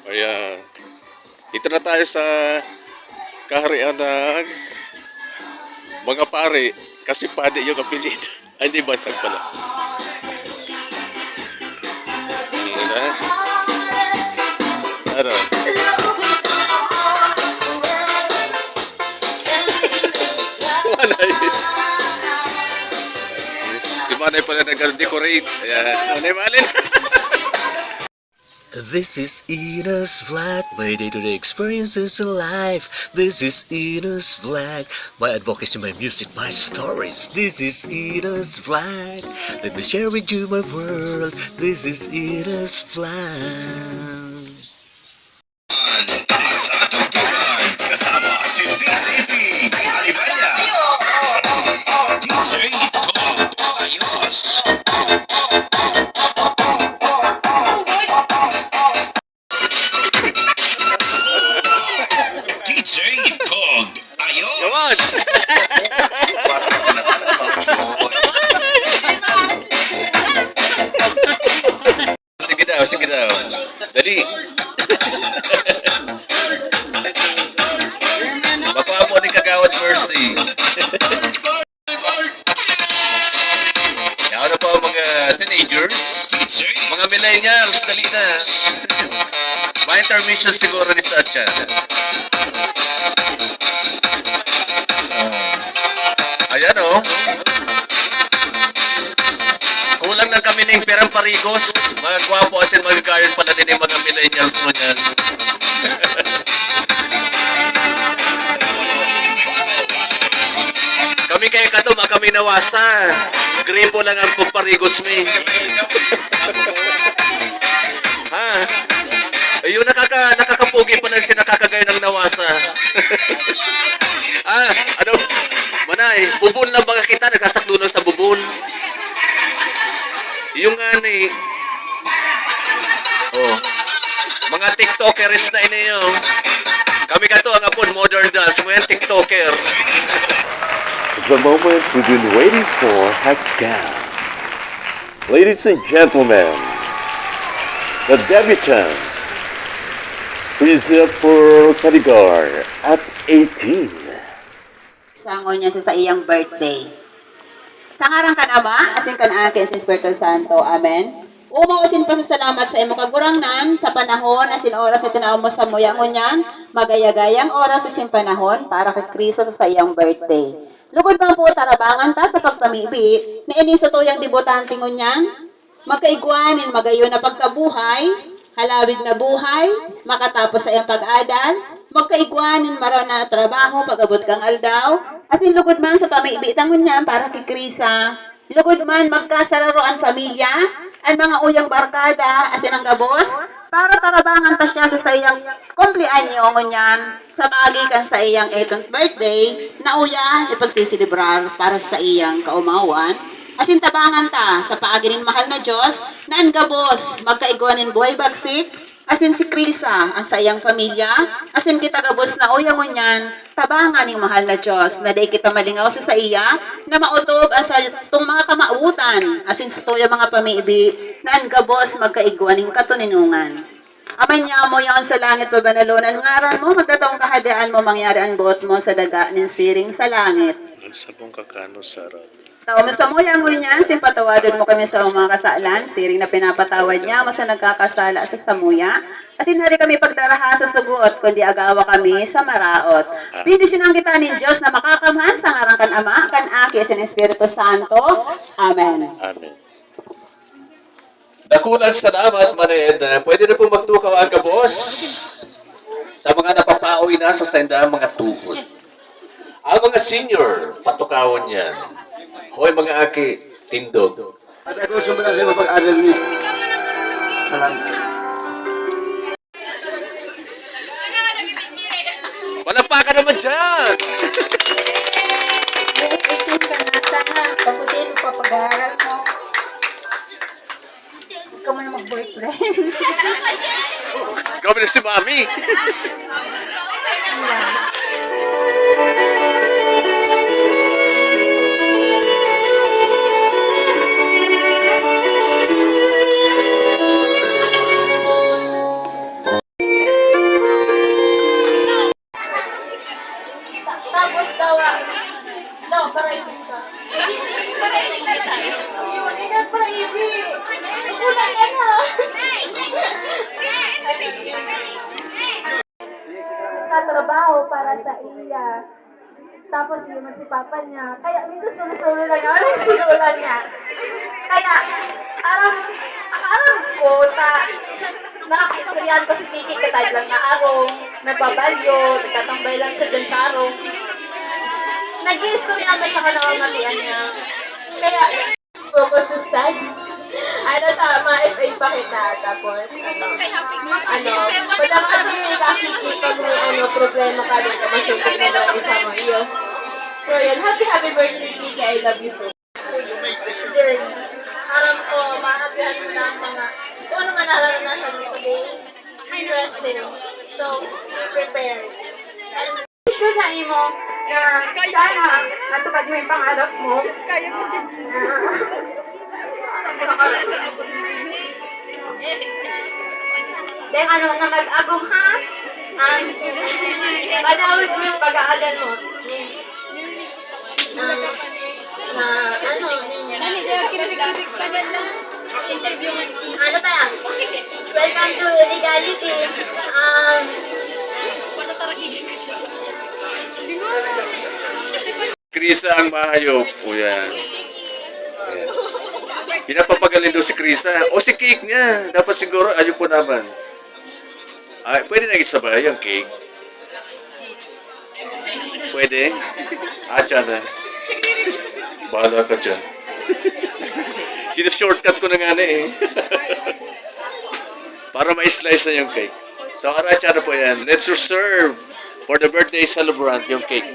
Ayan. Dito na tayo sa kaharian ng mga pare. Kasi pade yung apelid. Ay, hindi basag pala. Ayan na. Ano? Wala yun. Si Manay pala nag-decorate. Ayan. Manay Malin. This is Ina's Vlog, my day-to-day experiences in life. This is Ina's Vlog, my advocacy, my music, my stories. This is Ina's Vlog. Let me share with you my world. This is Ina's Vlog. Sa atong tuwan, kasama si DJ Ely Buendia. DJ Tog Ayos. DJ Tog Ayos. Come on! Sige daw. Dali. Magpapo ni Kagawad Mercy. Yan na po mga teenagers, mga millennials, dali na. May intermission siguro ni Satya. Ayan o. Kulang lang kami ng perang parigos. Mga gwapo at magkakaroon pala din yung mga millennials mo niyan. Kami kaya katuma, kami nawasa. Gripo lang ang parigos mo eh. Ha? Ayun, nakakapugi pa lang siya nakakagay ng nawasa. Ano? Manay, bubon lang baka kita, nagkasaklunan sa bubon. Yung ani, mga TikTokers na inyo. Kami kato ang apon, modern dance, mga TikToker. The moment we've been waiting for has come. Ladies and gentlemen, the debutant Chrisza for Paligar at 18. Sangon niya sa iyang birthday. Sangarang kan Ama, asin kan akin sa Espiritu Santo. Amen. Umawasin pa sa salamat sa imo kagurangnan sa panahon asin oras na tinaw mo sa muyangon niyan, magayagayang oras asin panahon para kay Chrisza sa iyang birthday. Lugod bang po tarabangan ta sa pagpamibi na iniso to yung debutante ngunyan, magkaigwanin magayon na pagkabuhay, halawig na buhay, makatapos sa iyang pag-adal, magkaigwanin maron na trabaho pag-abot kang aldaw, asin lugod man sa pamibi tangon niyan para kay Chrisza, lugod man magkasararoan pamilya, ang mga uyang barkada, asin ang gabos, para tarabangan ta siya sa iyang kumplianyo ngunyan, sa maagikan sa iyang 18th birthday, na uya ipagsisilibrar para sa iyang kaumawan, asin tabangan ta sa paaginin mahal na Diyos, na ang gabos, magkaigwanin buhay bagsik, asin si Chrisza, ang sa iyang pamilya, asin kita gabos na uyang ngunyan, tabangan ng mahal na Diyos, na di kita malingaw sa iya, na mautob sa itong mga kamautan, asin sa tuyo mga pamibi, na ang gabos magkaigwaning katuninungan. Amay niya mo yan sa langit pabanalunan, ngaran mo, magkataong kahadaan mo, mangyari ang buot mo sa daga ng siring sa langit. Sa mong kakano sarap. Tao mo sa muya mo niyan, simpatawadon mo kami sa mga kasalan, siring na pinapatawad niya mo sa nagkakasala sa samuya. Kasi hari kami pagdaraha sa sugot, kundi agawa kami sa maraot. Binisyunan kita ng Diyos na makakamhan sa ngarang kan Ama, kan Aki, sa Espiritu Santo. Amen. Amen. Dakulang salamat, Maned. Pwede na po magtukaw ang kabos sa mga napapaoy na sa sendang mga tuhod. Ang mga senior, patukawan yan. Hoy mga aki, tindog. At ako sumula sa pag-aral ni. Salamat. Palakpakan naman dyan! Ito ka na sana, pagutin mo pag-aaral mo. Ikaw mo na mag-boyfriend. Gawin na si Mami! para sa iya. Tapos yun si papa niya. Kaya minsan sulo-sulo lang niya. Walang sinulan niya. Kaya, parang ko, nakaka-istoryahan ko si Kiki katay lang na arong, nagbabalyo, nagtatambay lang siya dyan sa arong. Nag-i-istoryahan ba siya ka nakangatian niya. Kaya, focus to study. Tama, FA pa kita. Tapos, padang ato may kakiki pag may problema ka dito, masyukot na lang isa mo iyo. So, yun, happy birthday, Kiki. I love you so much. Aram ko, mahapihan mo na ang mga, kung ano man naranasan mo today, interesting. So, be prepared. Gusto sa imo na sana natupad mo yung pangarap mo. Kaya mo din. Then ano na mag-agong ha? Madawis mo yung pag-aaral mo. Ano pa lang? Welcome to Legality. Chrisza ang mahayop. O yan. Ayan. Pinapapagaling daw si Chrisza. O si cake niya. Dapat siguro, ayun po naman. Ay, pwede na isabay yung cake. Pwede? Dyan na. Bahala ka dyan. Shortcut ko na nga na eh. Para ma-slice na yung cake. So, aratya na po yan. Let's reserve for the birthday celebrant yung cake.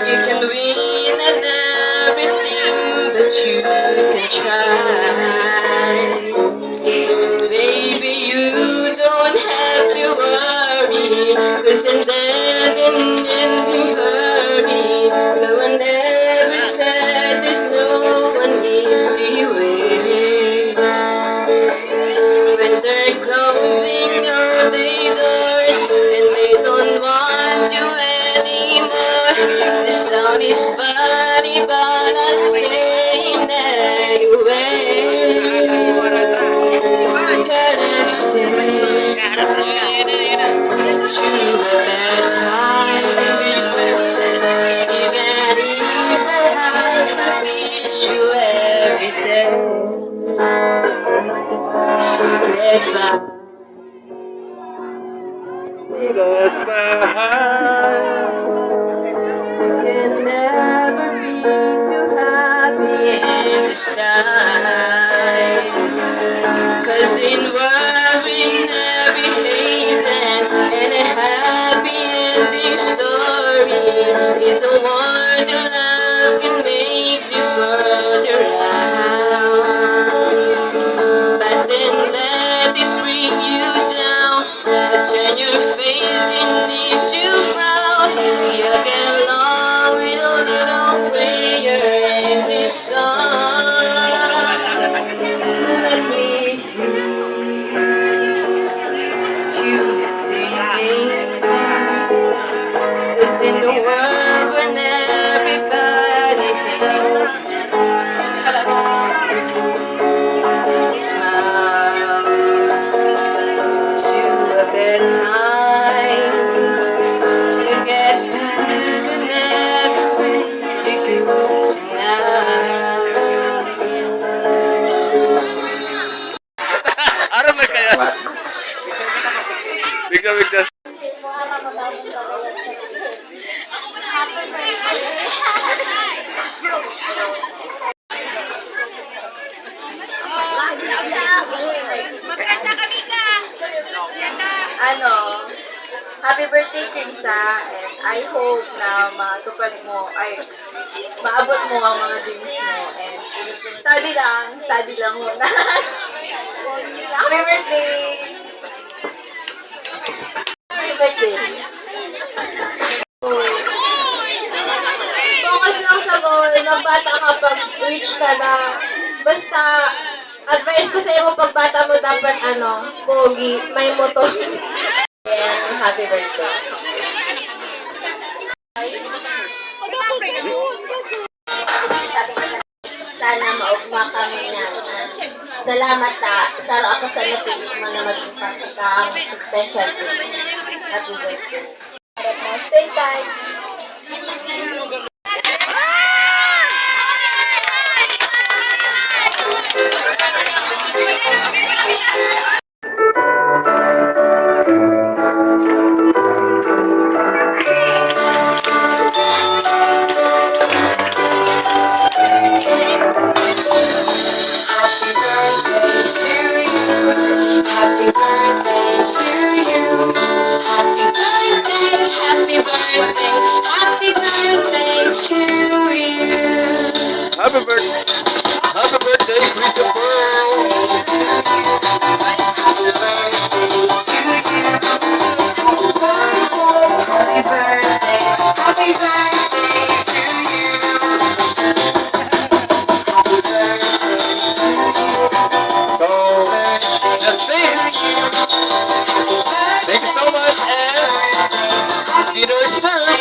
You can win at everything that you can try. Baby, you don't have to worry, 'cause in that in every hurry, no one ever said there's no one easy way. When they're closing all the doors and they don't want you anymore, this town is funny but I'm staying anyway. Gotta stay through the bad times, even if I have to beat you every day. Forget about That's my heart. can never be too happy in this time. 'Cause in worrying every hating and a happy ending story is the one to love can make you go around. But then let it bring you down, turn your face and need to frown. You get along with a little prayer in this song. Let me you sing. 'Cause in the world when everybody hates, smile to a bedtime. You get back in every way you go tonight. Aram na kaya. Bigla. Happy birthday, Chrisza, and I hope na matupad mo, maabot mo ang mga dreams mo, and study lang muna. Happy birthday! Happy birthday! Focus lang sa goal, magbata ka pag reach ka na, basta, advice ko sa iyo pagbata mo dapat pogi, may motor. Yes, happy birthday. Sana maugma ka Salamat saro ako sa napili mo na maging parte ka special to me. Happy birthday. Stay tight. Happy birthday to you. Happy birthday to you. Happy birthday, happy birthday, happy birthday to you. Happy birthday! Happy birthday, Christopher! Happy birthday to you. Happy birthday, happy birthday to you. Happy birthday to you. So, just sing! Thank you so much, and dinner is served!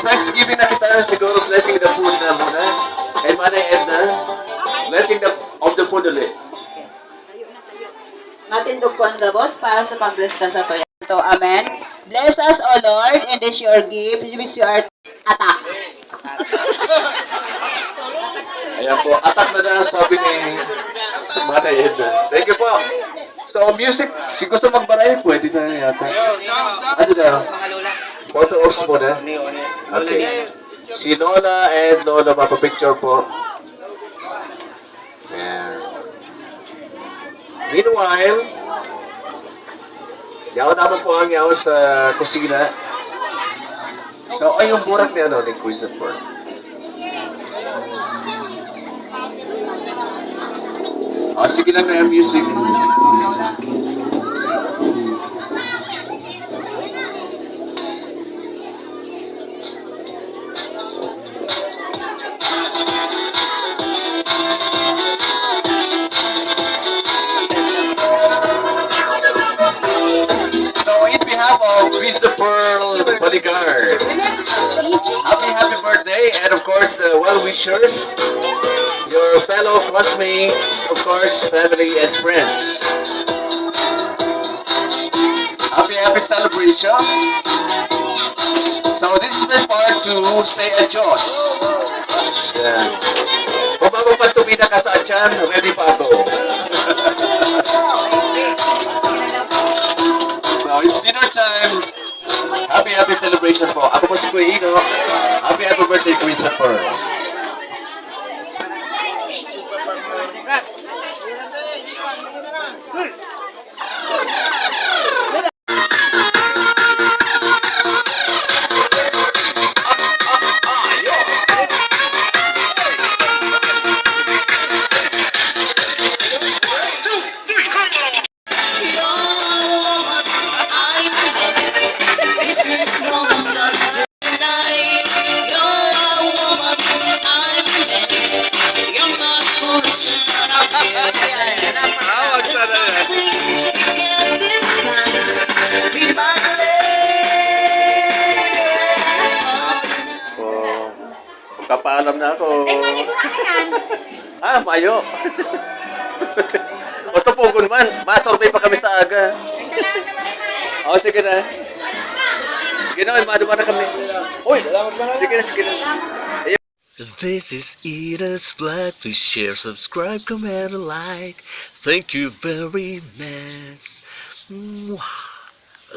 Thanksgiving na kita, siguro blessing the food na muna. And Manay Edna, blessing of the food ulit. Matindog po ang gabos para sa pag-bless ka sa toya. So, amen. Bless us, O Lord, and this your gift, which you are attack. Ayan po, atak na na, sabi ni Manay Edna. Thank you po. So, music, si gusto magbaray, pwede na yata. Ano na? Photo ops muna. Okay. Si Lola and Lola, mapapicture po. Ayan. Meanwhile, yaw naman po ang yaw sa kusina. So, ay yung burak ni ano, ni Christopher. Sige lang na yung music. So, in behalf of Christopher Paligar, happy birthday, and of course the well-wishers, your fellow classmates, of course, family and friends. Happy celebration. So this is my part to say adios. Yeah. Kung mapapagtumina ka sa atyan, ready pa ako. So it's dinner time. Happy celebration po. Ako po si Kuya Ino. Happy birthday, Christopher. Kapaalam na ako. Mayo. Basta pugon man. Ma-survey pa kami sa aga. Sige na. Sige na, maduma na kami. Uy, sige na. This is Eda's Vlog. Please share, subscribe, comment, and like. Thank you very much. Mwah.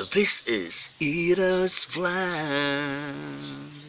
This is Eda's Vlog.